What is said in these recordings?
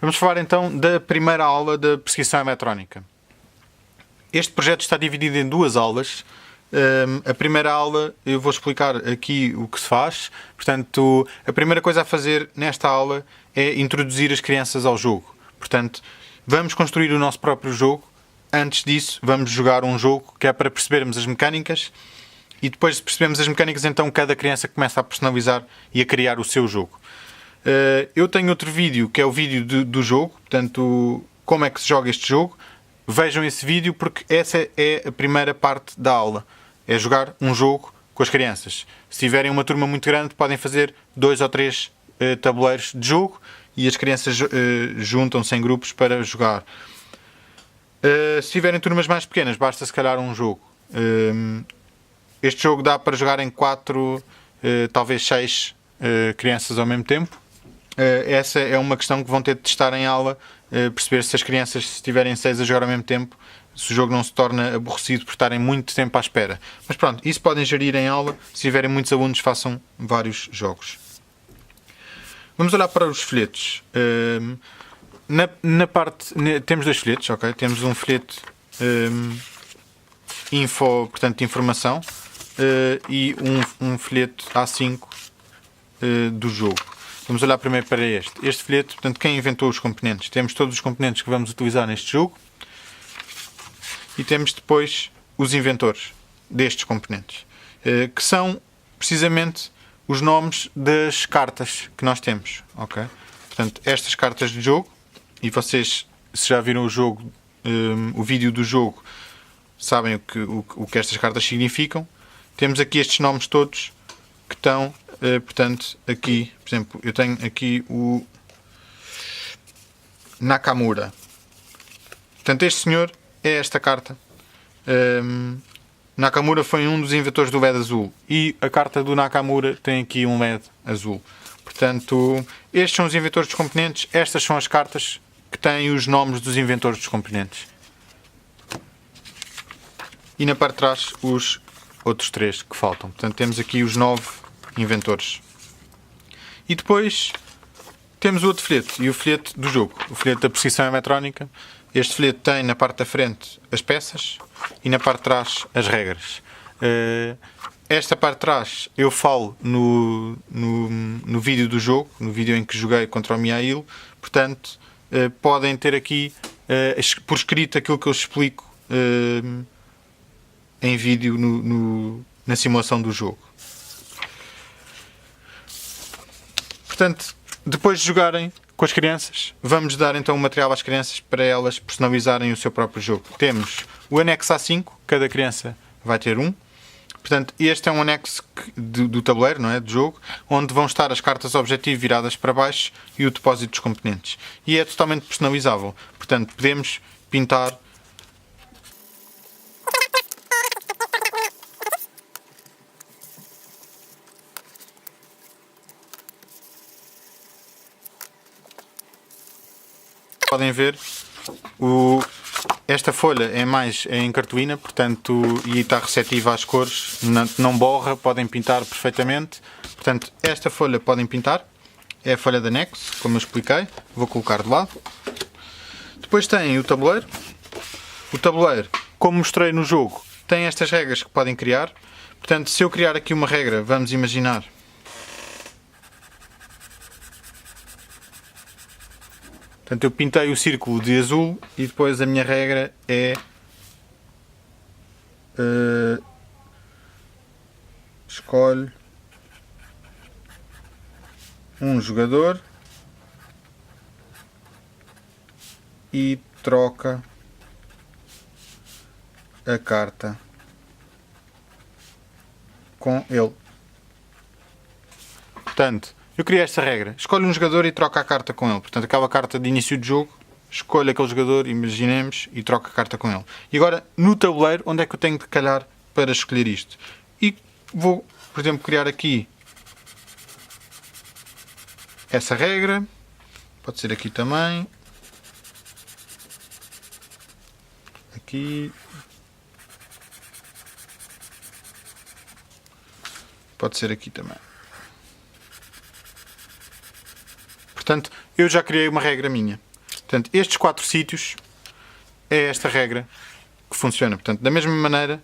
Vamos falar então da primeira aula da perseguição eletrónica. Este projeto está dividido em duas aulas. A primeira aula eu vou explicar aqui o que se faz. Portanto, a primeira coisa a fazer nesta aula é introduzir as crianças ao jogo. Portanto, vamos construir o nosso próprio jogo. Antes disso, vamos jogar um jogo que é para percebermos as mecânicas. E depois de percebermos as mecânicas, então cada criança começa a personalizar e a criar o seu jogo. Eu tenho outro vídeo, que é o vídeo do jogo. Portanto, como é que se joga este jogo. Vejam esse vídeo porque essa é a primeira parte da aula. É jogar um jogo com as crianças. Se tiverem uma turma muito grande, podem fazer 2 ou 3 tabuleiros de jogo e as crianças juntam-se em grupos para jogar. Se tiverem turmas mais pequenas, basta se calhar um jogo. Este jogo dá para jogar em 4, talvez 6 crianças ao mesmo tempo. Essa é uma questão que vão ter de testar em aula, perceber se as crianças, se tiverem 6 a jogar ao mesmo tempo, se o jogo não se torna aborrecido por estarem muito tempo à espera. Mas pronto, isso podem gerir em aula. Se tiverem muitos alunos, façam vários jogos. Vamos olhar para os folhetos. Na parte, temos 2 folhetos, ok? Temos um folheto info, portanto de informação, e um folheto A5 do jogo. Vamos olhar primeiro para este. Este folheto, portanto, quem inventou os componentes? Temos todos os componentes que vamos utilizar neste jogo e temos depois os inventores destes componentes, que são precisamente os nomes das cartas que nós temos, ok? Portanto, estas cartas de jogo, e vocês, se já viram o jogo, o vídeo do jogo, sabem o que estas cartas significam. Temos aqui estes nomes todos que estão, portanto, aqui, por exemplo, eu tenho aqui o Nakamura. Portanto, este senhor é esta carta. Nakamura foi um dos inventores do LED azul e a carta do Nakamura tem aqui um LED azul. Portanto, estes são os inventores dos componentes, estas são as cartas que têm os nomes dos inventores dos componentes. E na parte de trás os outros 3 que faltam. Portanto, temos aqui os 9 inventores. E depois temos o outro folheto, e o folheto do jogo, o folheto da perseguição eletrónica. Este folheto tem na parte da frente as peças e na parte de trás as regras. Esta parte de trás eu falo no vídeo do jogo, no vídeo em que joguei contra o Mihail. Portanto, podem ter aqui por escrito aquilo que eu explico em vídeo na simulação do jogo. Portanto, depois de jogarem com as crianças, vamos dar então o material às crianças para elas personalizarem o seu próprio jogo. Temos o anexo A5, cada criança vai ter um. Portanto, este é um anexo do tabuleiro, não é? De jogo, onde vão estar as cartas objetivo viradas para baixo e o depósito dos componentes. E é totalmente personalizável. Portanto, podemos pintar. Podem ver, esta folha é mais em cartolina, portanto, e está receptiva às cores, não borra, podem pintar perfeitamente. Portanto, esta folha podem pintar, é a folha de anexo, como eu expliquei, vou colocar de lado. Depois tem o tabuleiro. O tabuleiro, como mostrei no jogo, tem estas regras que podem criar. Portanto, se eu criar aqui uma regra, vamos imaginar. Portanto, eu pintei o círculo de azul e depois a minha regra é escolhe um jogador e troca a carta com ele. Portanto, eu criei esta regra. Escolhe um jogador e troca a carta com ele. Portanto, aquela carta de início de jogo, escolhe aquele jogador, imaginemos, e troca a carta com ele. E agora, no tabuleiro, onde é que eu tenho de calhar para escolher isto? E vou, por exemplo, criar aqui essa regra. Pode ser aqui também. Aqui. Pode ser aqui também. Portanto, eu já criei uma regra minha. Portanto, estes 4 sítios é esta regra que funciona. Portanto, da mesma maneira,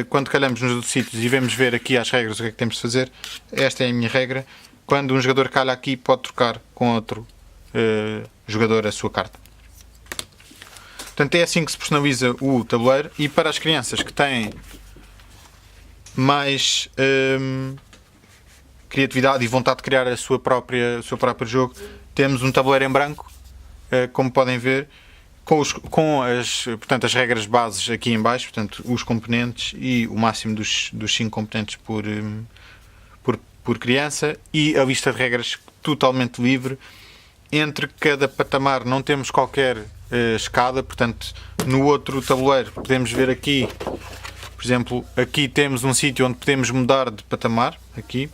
quando calhamos nos outros sítios e vemos ver aqui as regras o que é que temos de fazer, esta é a minha regra. Quando um jogador calha aqui, pode trocar com outro jogador a sua carta. Portanto, é assim que se personaliza o tabuleiro. E para as crianças que têm mais criatividade e vontade de criar o seu próprio jogo, temos um tabuleiro em branco, como podem ver, com as regras bases aqui em baixo, portanto, os componentes e o máximo dos 5 componentes por criança, e a lista de regras totalmente livre. Entre cada patamar não temos qualquer escada, portanto, no outro tabuleiro podemos ver aqui, por exemplo, aqui temos um sítio onde podemos mudar de patamar, aqui,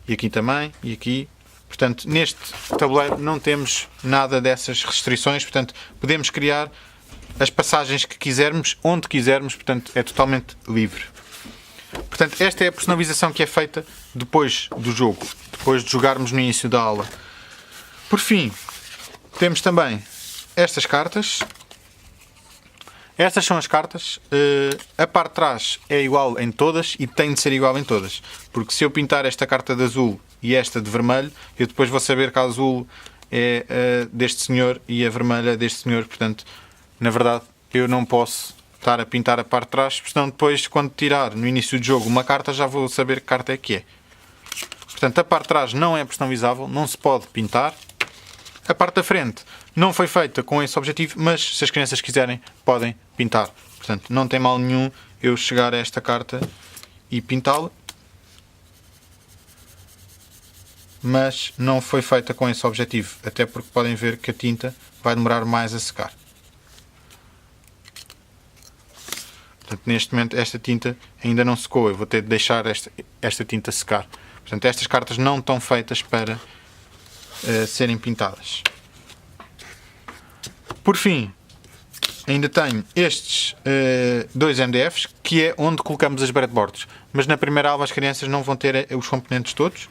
e aqui também, e aqui. Portanto, neste tabuleiro não temos nada dessas restrições, portanto, podemos criar as passagens que quisermos, onde quisermos, portanto, é totalmente livre. Portanto, esta é a personalização que é feita depois do jogo, depois de jogarmos no início da aula. Por fim, temos também estas cartas. Estas são as cartas. A parte de trás é igual em todas e tem de ser igual em todas. Porque se eu pintar esta carta de azul e esta de vermelho, eu depois vou saber que a azul é deste senhor e a vermelha é deste senhor. Portanto, na verdade, eu não posso estar a pintar a parte de trás, senão depois, quando tirar no início do jogo uma carta, já vou saber que carta é que é. Portanto, a parte de trás não é personalizável, não se pode pintar. A parte da frente não foi feita com esse objetivo, mas se as crianças quiserem, podem pintar. Portanto, não tem mal nenhum eu chegar a esta carta e pintá-la. Mas não foi feita com esse objetivo, até porque podem ver que a tinta vai demorar mais a secar. Portanto, neste momento esta tinta ainda não secou, eu vou ter de deixar esta tinta secar. Portanto, estas cartas não estão feitas para serem pintadas. Por fim, ainda tenho estes 2 MDFs, que é onde colocamos as breadboards. Mas na primeira aula as crianças não vão ter os componentes todos,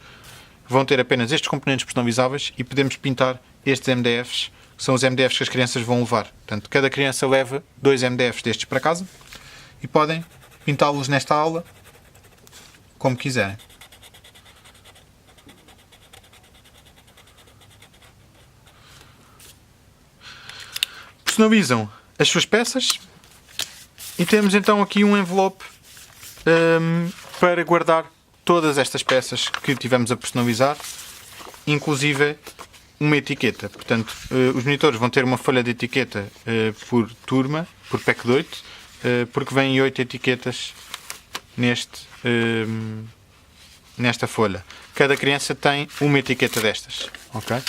vão ter apenas estes componentes personalizáveis e podemos pintar estes MDFs, que são os MDFs que as crianças vão levar. Portanto, cada criança leva 2 MDFs destes para casa e podem pintá-los nesta aula como quiserem. Personalizam as suas peças e temos então aqui um envelope para guardar todas estas peças que tivemos a personalizar, inclusive uma etiqueta. Portanto, os monitores vão ter uma folha de etiqueta por turma, por pack de 8, porque vêm 8 etiquetas nesta folha. Cada criança tem uma etiqueta destas. Okay?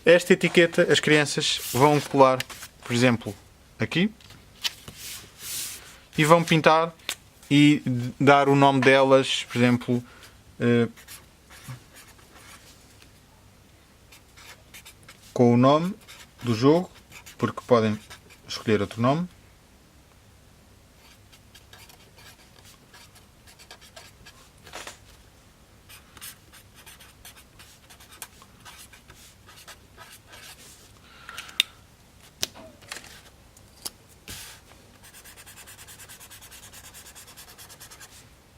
Esta etiqueta as crianças vão colar, por exemplo, aqui, e vão pintar e dar o nome delas, por exemplo, com o nome do jogo, porque podem escolher outro nome.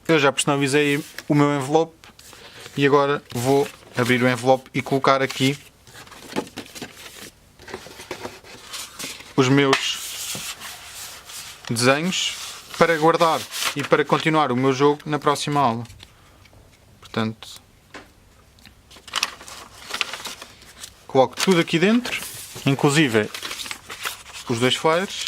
Eu já personalizei o meu envelope e agora vou abrir o envelope e colocar aqui os meus desenhos para guardar e para continuar o meu jogo na próxima aula. Portanto, coloco tudo aqui dentro, inclusive os 2 flyers.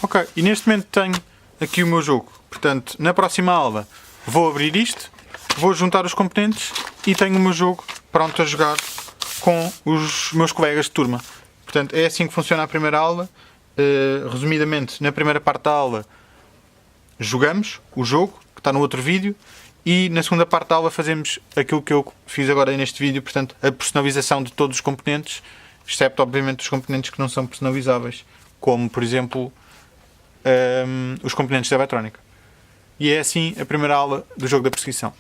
Ok, e neste momento tenho aqui o meu jogo. Portanto, na próxima aula vou abrir isto, vou juntar os componentes e tenho o meu jogo pronto a jogar com os meus colegas de turma. Portanto, é assim que funciona a primeira aula. Resumidamente, na primeira parte da aula jogamos o jogo, que está no outro vídeo, e na segunda parte da aula fazemos aquilo que eu fiz agora neste vídeo, portanto, a personalização de todos os componentes, excepto, obviamente, os componentes que não são personalizáveis, como, por exemplo, os componentes da eletrónica. E é assim a primeira aula do jogo da perseguição.